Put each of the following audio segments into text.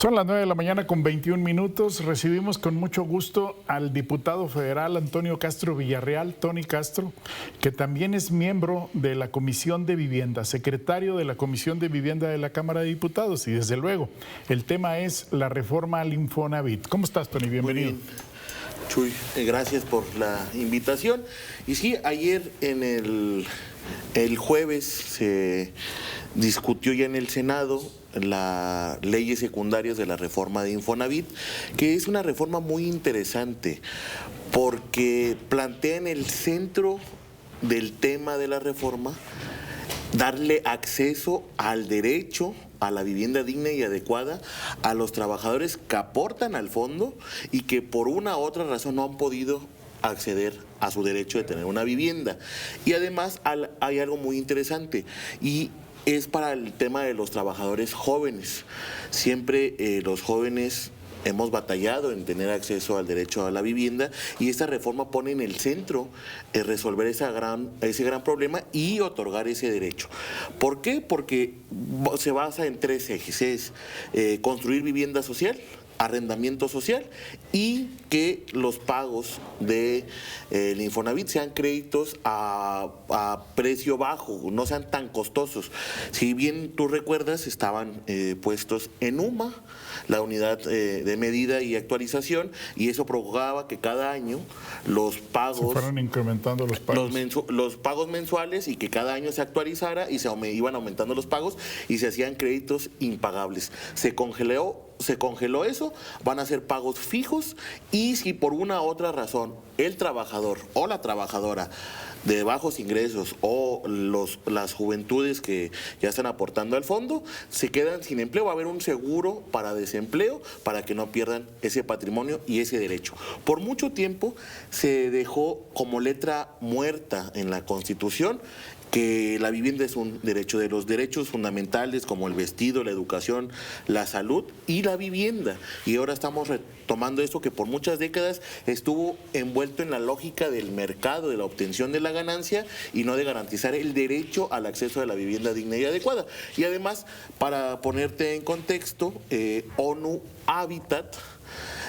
Son las 9 de la mañana con 21 minutos. Recibimos con mucho gusto al diputado federal Antonio Castro Villarreal, Tony Castro, que también es miembro de la Comisión de Vivienda, secretario de la Comisión de Vivienda de la Cámara de Diputados. Y desde luego, el tema es la reforma al Infonavit. ¿Cómo estás, Tony? Bienvenido. Muy bien. Chuy, gracias por la invitación. Y sí, ayer en el jueves se discutió ya en el Senado las leyes secundarias de la reforma de Infonavit, que es una reforma muy interesante porque plantea en el centro del tema de la reforma darle acceso al derecho a la vivienda digna y adecuada a los trabajadores que aportan al fondo y que por una u otra razón no han podido acceder a su derecho de tener una vivienda. Y además hay algo muy interesante y es para el tema de los trabajadores jóvenes. Siempre los jóvenes hemos batallado en tener acceso al derecho a la vivienda y esta reforma pone en el centro resolver ese gran problema y otorgar ese derecho. ¿Por qué? Porque se basa en tres ejes. Es construir vivienda social, arrendamiento social y que los pagos del Infonavit sean créditos a precio bajo, no sean tan costosos. Si bien tú recuerdas, estaban puestos en UMA, la unidad de medida y actualización, y eso provocaba que cada año los pagos se fueron incrementando los pagos. Los pagos mensuales y que cada año se actualizara y se iban aumentando los pagos y se hacían créditos impagables. Se congeló eso, van a ser pagos fijos y si por una u otra razón el trabajador o la trabajadora de bajos ingresos o las juventudes que ya están aportando al fondo se quedan sin empleo, va a haber un seguro para desempleo para que no pierdan ese patrimonio y ese derecho. Por mucho tiempo se dejó como letra muerta en la Constitución que la vivienda es un derecho, de los derechos fundamentales como el vestido, la educación, la salud y la vivienda. Y ahora estamos retomando esto que por muchas décadas estuvo envuelto en la lógica del mercado, de la obtención de la ganancia y no de garantizar el derecho al acceso a la vivienda digna y adecuada. Y además, para ponerte en contexto, ONU Habitat,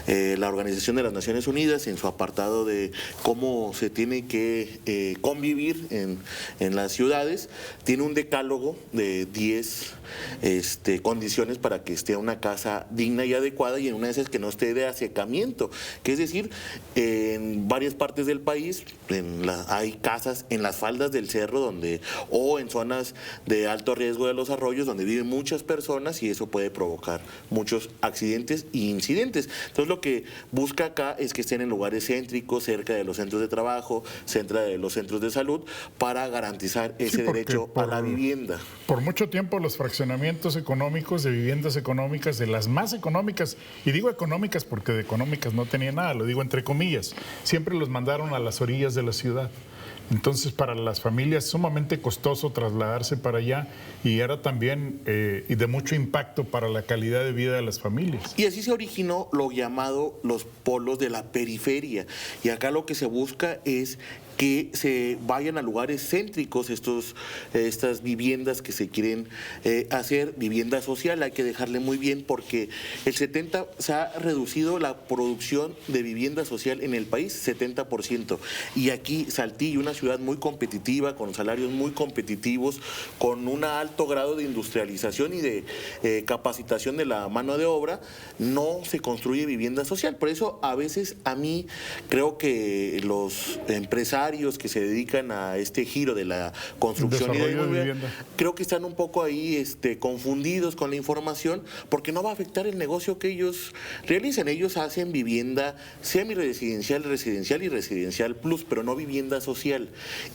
la Organización de las Naciones Unidas, en su apartado de cómo se tiene que convivir en las ciudades, tiene un decálogo de 10 condiciones para que esté una casa digna y adecuada y en una de esas que no esté de asecamiento, que es decir, en varias partes del país hay casas en las faldas del cerro o en zonas de alto riesgo de los arroyos donde viven muchas personas y eso puede provocar muchos accidentes e incidentes. Entonces lo que busca acá es que estén en lugares céntricos, cerca de los centros de trabajo, cerca de los centros de salud, para garantizar ese derecho a la vivienda. Por mucho tiempo los fraccionamientos económicos de viviendas económicas, de las más económicas, y digo económicas porque de económicas no tenía nada, lo digo entre comillas, siempre los mandaron a las orillas de la ciudad. Entonces, para las familias es sumamente costoso trasladarse para allá y era también y de mucho impacto para la calidad de vida de las familias. Y así se originó lo llamado los polos de la periferia. Y acá lo que se busca es que se vayan a lugares céntricos estas viviendas que se quieren hacer, vivienda social, hay que dejarle muy bien porque se ha reducido la producción de vivienda social en el país 70%. Y aquí Saltillo, una ciudad muy competitiva, con salarios muy competitivos, con un alto grado de industrialización y de capacitación de la mano de obra, no se construye vivienda social. Por eso a veces a mí creo que los empresarios que se dedican a este giro de la construcción y de vivienda, creo que están un poco ahí confundidos con la información porque no va a afectar el negocio que ellos realizan. Ellos hacen vivienda semiresidencial, residencial y residencial plus, pero no vivienda social.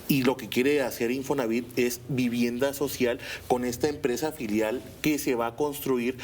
Y lo que quiere hacer Infonavit es vivienda social con esta empresa filial que se va a construir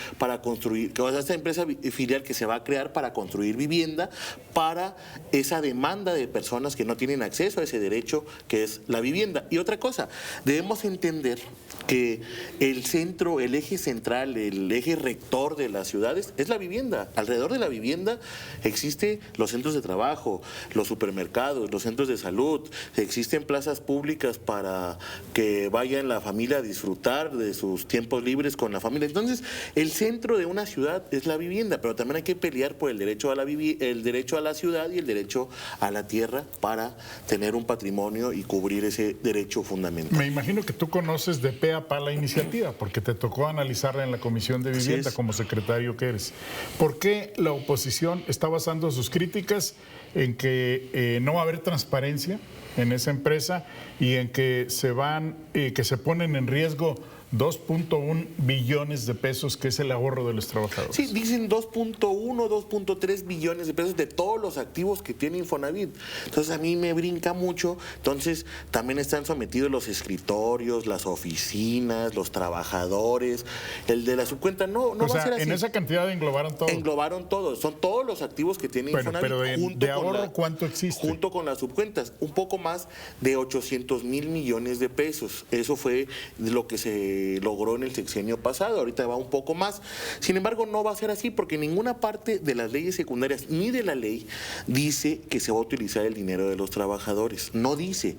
esta empresa filial que se va a crear para construir vivienda para esa demanda de personas que no tienen acceso acceso a ese derecho que es la vivienda. Y otra cosa, debemos entender que el centro, el eje central, el eje rector de las ciudades es la vivienda. Alrededor de la vivienda existen los centros de trabajo, los supermercados, los centros de salud, existen plazas públicas para que vayan la familia a disfrutar de sus tiempos libres con la familia. Entonces, el centro de una ciudad es la vivienda, pero también hay que pelear por el derecho a el derecho a la ciudad y el derecho a la tierra para tener un patrimonio y cubrir ese derecho fundamental. Me imagino que tú conoces de pe a pa la iniciativa, porque te tocó analizarla en la Comisión de Vivienda como secretario que eres. ¿Por qué la oposición está basando sus críticas en que no va a haber transparencia en esa empresa y en que se ponen en riesgo 2.1 billones de pesos, que es el ahorro de los trabajadores? Sí, dicen 2.1, 2.3 billones de pesos de todos los activos que tiene Infonavit. Entonces a mí me brinca mucho. Entonces también están sometidos los escritorios, las oficinas, los trabajadores, el de la subcuenta. No va a ser así. En esa cantidad englobaron todo. Englobaron todo. Son todos los activos que tiene Infonavit. Pero de ahorro, ¿cuánto existe? Junto con las subcuentas, un poco más de 800,000 millones de pesos. Eso fue lo que se logró en el sexenio pasado, ahorita va un poco más. Sin embargo, no va a ser así porque ninguna parte de las leyes secundarias ni de la ley dice que se va a utilizar el dinero de los trabajadores. No dice.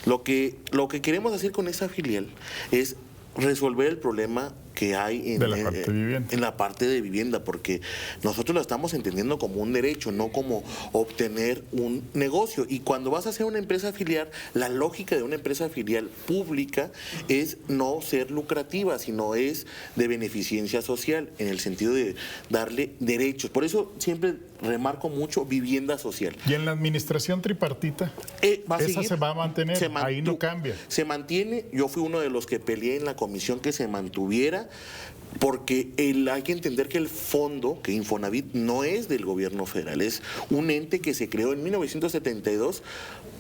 Lo que queremos hacer con esa filial es resolver el problema que hay en la parte de vivienda, porque nosotros lo estamos entendiendo como un derecho, no como obtener un negocio. Y cuando vas a hacer una empresa filial, la lógica de una empresa filial pública es no ser lucrativa, sino es de beneficencia social, en el sentido de darle derechos. Por eso siempre remarco mucho vivienda social. ¿Y en la administración tripartita? Esa se va a mantener, ahí no cambia. Se mantiene. Yo fui uno de los que peleé en la comisión que se mantuviera, porque hay que entender que el fondo, que Infonavit no es del gobierno federal, es un ente que se creó en 1972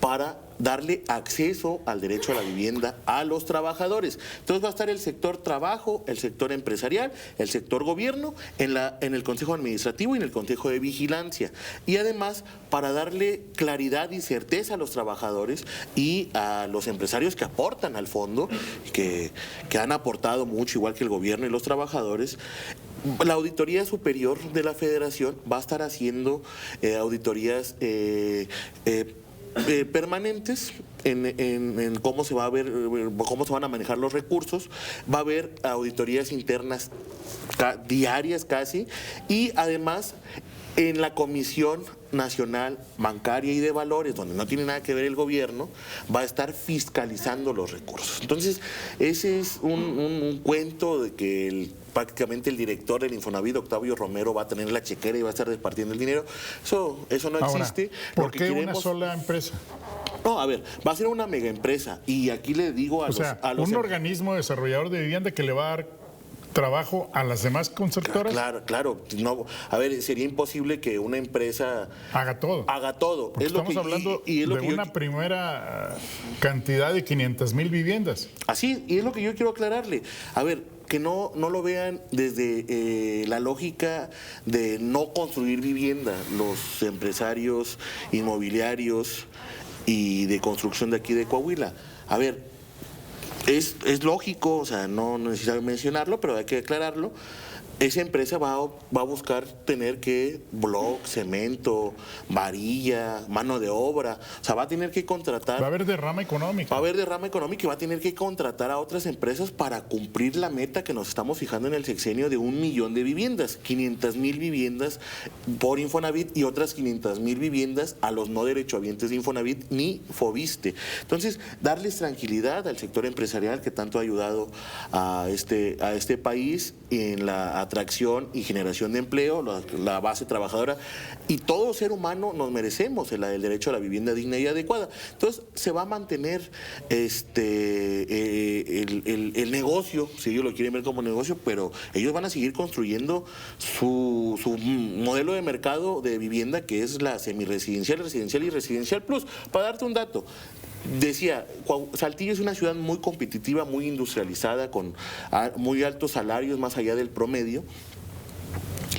para darle acceso al derecho a la vivienda a los trabajadores. Entonces va a estar el sector trabajo, el sector empresarial, el sector gobierno, en el Consejo Administrativo y en el Consejo de Vigilancia. Y además, para darle claridad y certeza a los trabajadores y a los empresarios que aportan al fondo, que han aportado mucho, igual que el gobierno y los trabajadores, la Auditoría Superior de la Federación va a estar haciendo auditorías permanentes en cómo se va a ver, cómo se van a manejar los recursos. Va a haber auditorías internas diarias casi, y además en la Comisión Nacional Bancaria y de Valores, donde no tiene nada que ver el gobierno, va a estar fiscalizando los recursos. Entonces, ese es un cuento de que prácticamente el director del Infonavit, Octavio Romero, va a tener la chequera y va a estar repartiendo el dinero. Eso no existe. ¿Por qué una sola empresa? No, a ver, va a ser una mega empresa. Y aquí le digo a un organismo desarrollador de vivienda que le va a dar trabajo a las demás constructoras. Claro. No, a ver, sería imposible que una empresa haga todo. Porque estamos hablando de una primera cantidad de 500,000 viviendas. Así, y es lo que yo quiero aclararle. A ver, que no lo vean desde la lógica de no construir vivienda los empresarios inmobiliarios y de construcción de aquí de Coahuila. A ver, es lógico, o sea, no necesito mencionarlo, pero hay que aclararlo. Esa empresa va a buscar tener que bloc, cemento, varilla, mano de obra. O sea, va a tener que contratar. Va a haber derrama económica. Va a haber derrama económica y va a tener que contratar a otras empresas para cumplir la meta que nos estamos fijando en el sexenio de 1 millón de viviendas. 500,000 viviendas por Infonavit y otras 500,000 viviendas a los no derechohabientes de Infonavit ni Fobiste. Entonces, darles tranquilidad al sector empresarial que tanto ha ayudado a este país en la atracción y generación de empleo, la base trabajadora, y todo ser humano nos merecemos el derecho a la vivienda digna y adecuada. Entonces se va a mantener el negocio, si ellos lo quieren ver como negocio, pero ellos van a seguir construyendo su modelo de mercado de vivienda, que es la semiresidencial, residencial y residencial plus. Para darte un dato, decía, Saltillo es una ciudad muy competitiva, muy industrializada, con muy altos salarios más allá del promedio.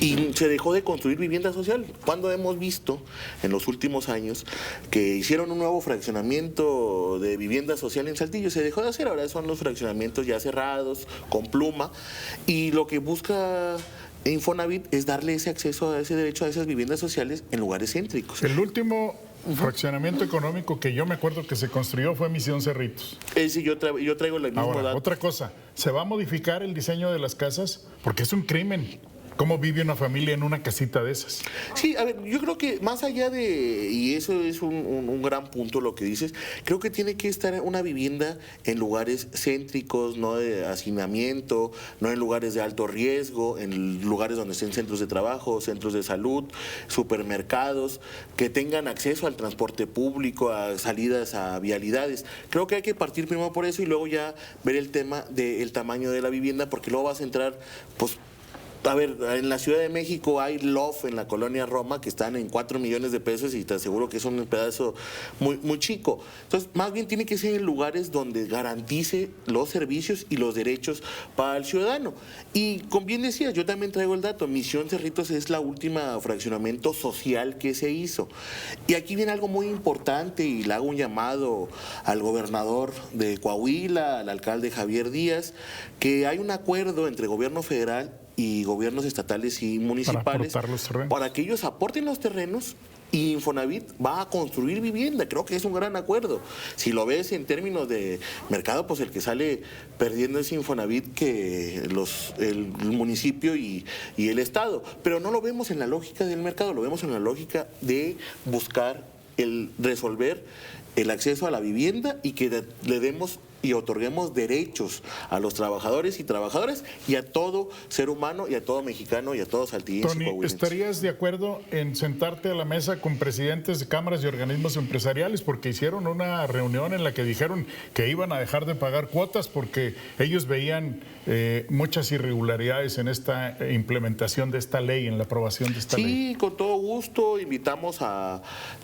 Y se dejó de construir vivienda social. Cuando hemos visto en los últimos años que hicieron un nuevo fraccionamiento de vivienda social en Saltillo, se dejó de hacer. Ahora son los fraccionamientos ya cerrados, con pluma. Y lo que busca Infonavit es darle ese acceso a ese derecho a esas viviendas sociales en lugares céntricos. El último fraccionamiento económico que yo me acuerdo que se construyó fue Misión Cerritos. Sí, yo traigo la misma Ahora, dato. otra cosa, ¿se va a modificar el diseño de las casas? Porque es un crimen. ¿Cómo vive una familia en una casita de esas? Sí, a ver, yo creo que más allá de, y eso es un gran punto lo que dices, creo que tiene que estar una vivienda en lugares céntricos, no de hacinamiento, no en lugares de alto riesgo, en lugares donde estén centros de trabajo, centros de salud, supermercados, que tengan acceso al transporte público, a salidas a vialidades. Creo que hay que partir primero por eso y luego ya ver el tema del tamaño de la vivienda, porque luego vas a entrar, pues, a ver, en la Ciudad de México hay loft en la colonia Roma que están en 4 millones de pesos y te aseguro que es un pedazo muy chico. Entonces, más bien tiene que ser en lugares donde garantice los servicios y los derechos para el ciudadano. Y como bien decías, yo también traigo el dato, Misión Cerritos es la última fraccionamiento social que se hizo. Y aquí viene algo muy importante y le hago un llamado al gobernador de Coahuila, al alcalde Javier Díaz, que hay un acuerdo entre gobierno federal y gobiernos estatales y municipales para que ellos aporten los terrenos y Infonavit va a construir vivienda. Creo que es un gran acuerdo. Si lo ves en términos de mercado, pues el que sale perdiendo es Infonavit que el municipio y el Estado. Pero no lo vemos en la lógica del mercado, lo vemos en la lógica de buscar el resolver el acceso a la vivienda y que le demos y otorguemos derechos a los trabajadores y trabajadoras y a todo ser humano y a todo mexicano y a todos saltillenses. Tony, ¿estarías de acuerdo en sentarte a la mesa con presidentes de cámaras y organismos empresariales? Porque hicieron una reunión en la que dijeron que iban a dejar de pagar cuotas porque ellos veían muchas irregularidades en esta implementación de esta ley, en la aprobación de esta ley. Sí, con todo gusto. Invitamos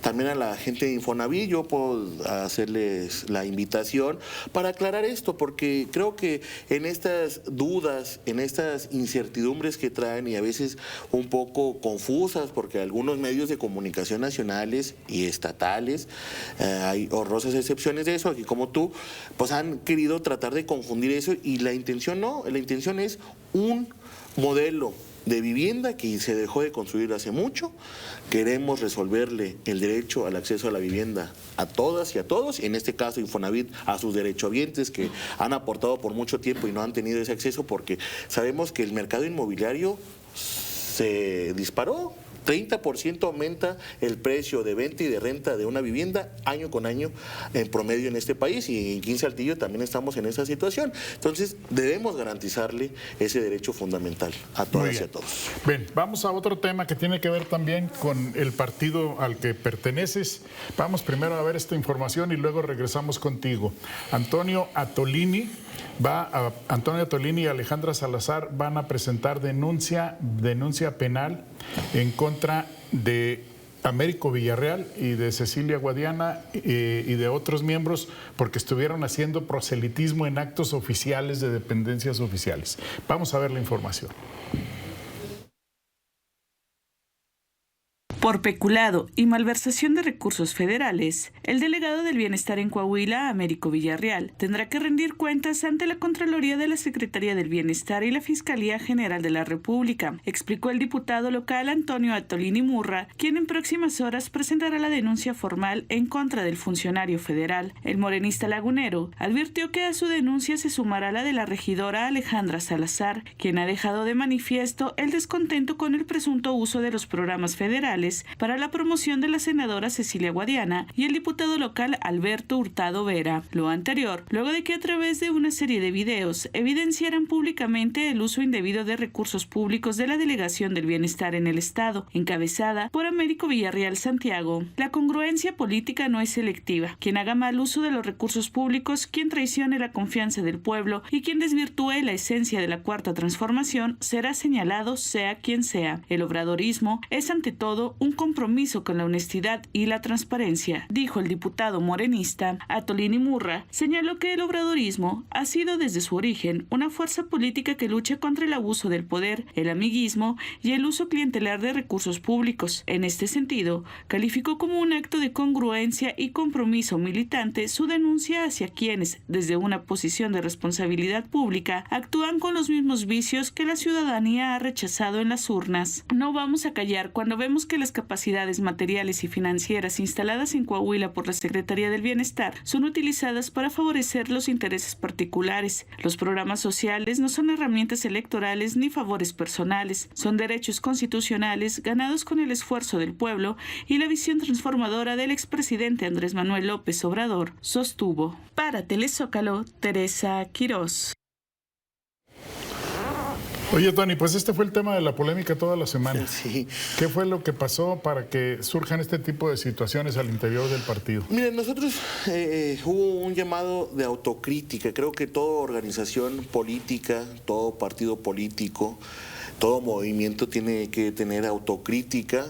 también a la gente de Infonavit. Yo puedo hacerles la invitación para aclarar esto, porque creo que en estas dudas, en estas incertidumbres que traen y a veces un poco confusas, porque algunos medios de comunicación nacionales y estatales, hay honrosas excepciones de eso, aquí como tú, pues han querido tratar de confundir eso y la intención no, la intención es un modelo de vivienda que se dejó de construir hace mucho. Queremos resolverle el derecho al acceso a la vivienda a todas y a todos, en este caso Infonavit a sus derechohabientes que han aportado por mucho tiempo y no han tenido ese acceso porque sabemos que el mercado inmobiliario se disparó. 30% aumenta el precio de venta y de renta de una vivienda año con año en promedio en este país y en 15 Saltillo también estamos en esa situación. Entonces debemos garantizarle ese derecho fundamental a todas y a todos. Bien, vamos a otro tema que tiene que ver también con el partido al que perteneces. Vamos primero a ver esta información y luego regresamos contigo. Antonio Atolini y Alejandra Salazar van a presentar denuncia penal en contra de Américo Villarreal y de Cecilia Guadiana y de otros miembros porque estuvieron haciendo proselitismo en actos oficiales de dependencias oficiales. Vamos a ver la información. Por peculado y malversación de recursos federales, el delegado del Bienestar en Coahuila, Américo Villarreal, tendrá que rendir cuentas ante la Contraloría de la Secretaría del Bienestar y la Fiscalía General de la República, explicó el diputado local Antonio Atolini Murra, quien en próximas horas presentará la denuncia formal en contra del funcionario federal. El morenista lagunero advirtió que a su denuncia se sumará la de la regidora Alejandra Salazar, quien ha dejado de manifiesto el descontento con el presunto uso de los programas federales para la promoción de la senadora Cecilia Guadiana y el diputado local Alberto Hurtado Vera. Lo anterior, luego de que a través de una serie de videos evidenciaran públicamente el uso indebido de recursos públicos de la Delegación del Bienestar en el Estado, encabezada por Américo Villarreal Santiago. La congruencia política no es selectiva. Quien haga mal uso de los recursos públicos, quien traicione la confianza del pueblo y quien desvirtúe la esencia de la Cuarta Transformación será señalado sea quien sea. El obradorismo es ante todo un compromiso con la honestidad y la transparencia, dijo el diputado morenista. Atolini Murra señaló que el obradorismo ha sido desde su origen una fuerza política que lucha contra el abuso del poder, el amiguismo y el uso clientelar de recursos públicos. En este sentido, calificó como un acto de congruencia y compromiso militante su denuncia hacia quienes, desde una posición de responsabilidad pública, actúan con los mismos vicios que la ciudadanía ha rechazado en las urnas. No vamos a callar cuando vemos que las capacidades materiales y financieras instaladas en Coahuila por la Secretaría del Bienestar son utilizadas para favorecer los intereses particulares. Los programas sociales no son herramientas electorales ni favores personales, son derechos constitucionales ganados con el esfuerzo del pueblo y la visión transformadora del expresidente Andrés Manuel López Obrador, sostuvo. Para Telezócalo, Teresa Quirós. Oye, Tony, pues este fue el tema de la polémica toda la semana. Sí. ¿Qué fue lo que pasó para que surjan este tipo de situaciones al interior del partido? Miren, nosotros hubo un llamado de autocrítica. Creo que toda organización política, todo partido político, todo movimiento tiene que tener autocrítica,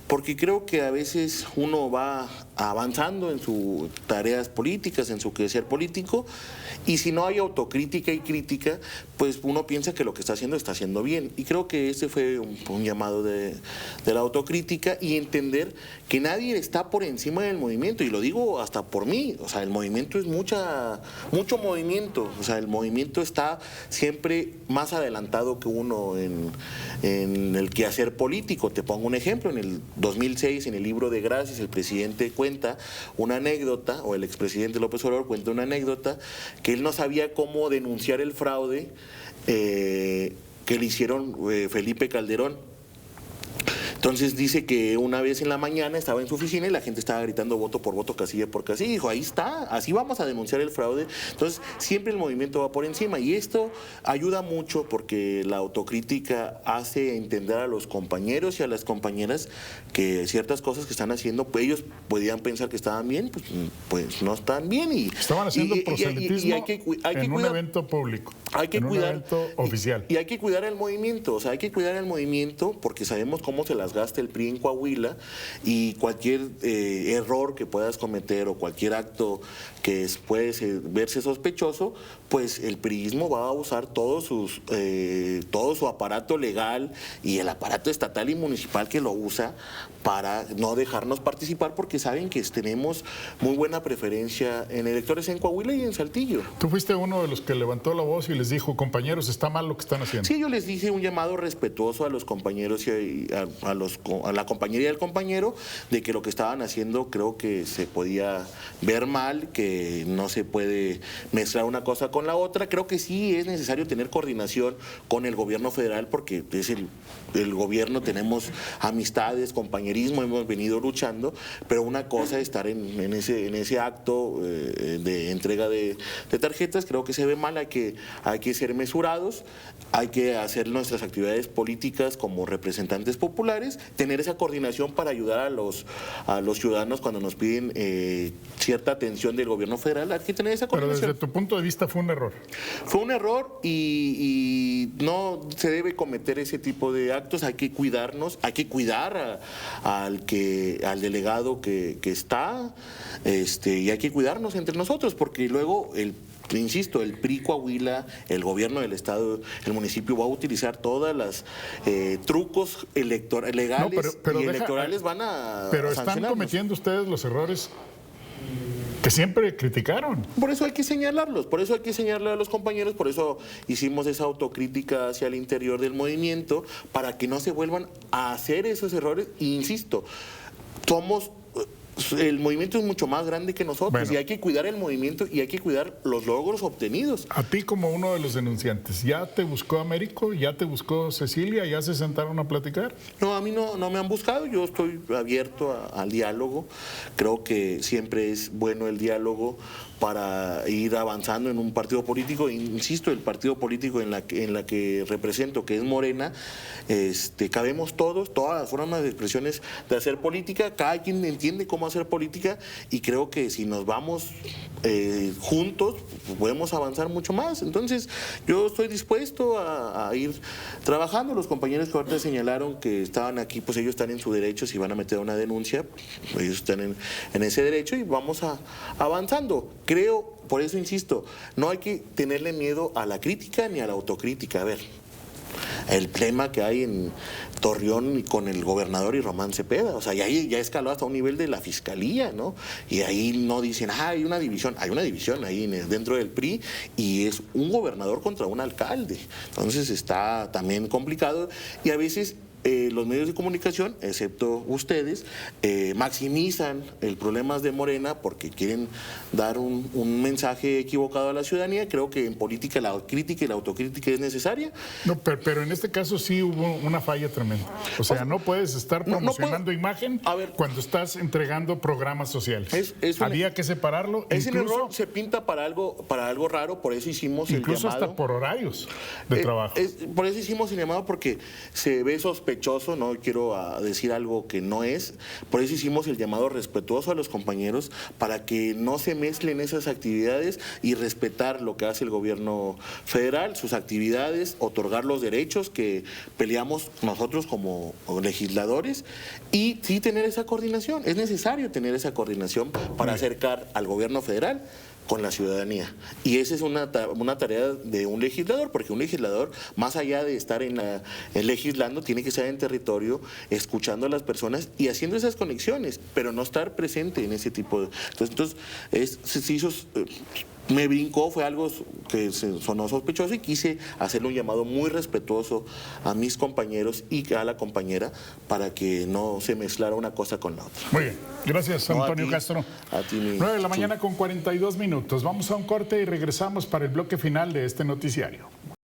porque creo que a veces uno va avanzando en sus tareas políticas, en su quehacer político, y si no hay autocrítica y crítica, pues uno piensa que lo que está haciendo bien. Y creo que ese fue un llamado de la autocrítica y entender que nadie está por encima del movimiento, y lo digo hasta por mí. O sea, el movimiento es mucho movimiento. O sea, el movimiento está siempre más adelantado que uno en el quehacer político. Te pongo un ejemplo. En el 2006, en el libro de Gracias, el presidente cuenta una anécdota, o el expresidente López Obrador cuenta una anécdota, que él no sabía cómo denunciar el fraude que le hicieron Felipe Calderón. Entonces dice que una vez en la mañana estaba en su oficina y la gente estaba gritando voto por voto, casilla por casilla. Y dijo, ahí está, así vamos a denunciar el fraude. Entonces siempre el movimiento va por encima, y esto ayuda mucho porque la autocrítica hace entender a los compañeros y a las compañeras que ciertas cosas que están haciendo, pues ellos podían pensar que estaban bien, pues no están bien. Estaban haciendo proselitismo en un evento público, en un evento oficial. Y hay que cuidar el movimiento, o sea, hay que cuidar el movimiento porque sabemos cómo se las gasta el PRI en Coahuila, y cualquier error que puedas cometer o cualquier acto que puede verse sospechoso, pues el priismo va a usar todo su aparato legal y el aparato estatal y municipal que lo usa para no dejarnos participar, porque saben que tenemos muy buena preferencia en electores en Coahuila y en Saltillo. Tú fuiste uno de los que levantó la voz y les dijo, compañeros, está mal lo que están haciendo. Sí, yo les dije un llamado respetuoso a los compañeros y a la compañera y al compañero, de que lo que estaban haciendo creo que se podía ver mal, que no se puede mezclar una cosa con la otra. Creo que sí es necesario tener coordinación con el gobierno federal, porque es el gobierno, tenemos amistades, compañerismo, hemos venido luchando, pero una cosa es estar en ese acto de entrega de tarjetas. Creo que se ve mal, hay que ser mesurados, hay que hacer nuestras actividades políticas como representantes populares, tener esa coordinación para ayudar a los ciudadanos cuando nos piden cierta atención del gobierno federal. Hay que tener esa coordinación. Pero desde tu punto de vista fue un error. Fue un error y no se debe cometer ese tipo de actos. Hay que cuidarnos, hay que cuidar al delegado que está, y hay que cuidarnos entre nosotros, porque luego insisto, el PRI Coahuila, el gobierno del estado, el municipio va a utilizar todas las trucos legales electorales, van a Pero están cometiendo ustedes los errores que siempre criticaron. Por eso hay que señalarlos, por eso hay que señalarle a los compañeros, por eso hicimos esa autocrítica hacia el interior del movimiento, para que no se vuelvan a hacer esos errores. E insisto, el movimiento es mucho más grande que nosotros, bueno, y hay que cuidar el movimiento y hay que cuidar los logros obtenidos. A ti, como uno de los denunciantes, ¿ya te buscó Américo? ¿Ya te buscó Cecilia? ¿Ya se sentaron a platicar? No, a mí no me han buscado. Yo estoy abierto al diálogo. Creo que siempre es bueno el diálogo para ir avanzando en un partido político. Insisto, el partido político en la que represento, que es Morena, cabemos todos, todas las formas de expresiones de hacer política, cada quien entiende cómo hacer política, y creo que si nos vamos juntos podemos avanzar mucho más. Entonces yo estoy dispuesto a ir trabajando. Los compañeros que ahorita señalaron que estaban aquí, pues ellos están en su derecho. Si van a meter una denuncia, ellos están en ese derecho, y vamos avanzando. Creo, por eso insisto, no hay que tenerle miedo a la crítica ni a la autocrítica. A ver, el tema que hay en Torreón con el gobernador y Román Cepeda, o sea, ya escaló hasta un nivel de la fiscalía, ¿no? Y ahí no dicen, hay una división ahí dentro del PRI, y es un gobernador contra un alcalde. Entonces está también complicado, y a veces los medios de comunicación, excepto ustedes, maximizan el problema de Morena porque quieren dar un mensaje equivocado a la ciudadanía. Creo que en política la crítica y la autocrítica es necesaria. No, pero en este caso sí hubo una falla tremenda. O sea, no puedes estar promocionando imagen cuando estás entregando programas sociales. Había que separarlo. Ese error se pinta para algo raro, por eso hicimos el llamado. Incluso hasta por horarios de trabajo. Por eso hicimos el llamado, porque se ve sospechoso, no quiero decir algo que no es. Por eso hicimos el llamado respetuoso a los compañeros, para que no se mezclen esas actividades y respetar lo que hace el gobierno federal, sus actividades, otorgar los derechos que peleamos nosotros como legisladores, y sí tener esa coordinación. Es necesario tener esa coordinación para acercar al gobierno federal con la ciudadanía. Y esa es una tarea de un legislador, porque un legislador, más allá de estar legislando, tiene que estar en territorio, escuchando a las personas y haciendo esas conexiones, pero no estar presente en ese tipo de... Me brincó, fue algo que sonó sospechoso, y quise hacerle un llamado muy respetuoso a mis compañeros y a la compañera, para que no se mezclara una cosa con la otra. Muy bien, gracias Antonio Castro. A ti, 9 de la mañana con 42 minutos. Vamos a un corte y regresamos para el bloque final de este noticiario.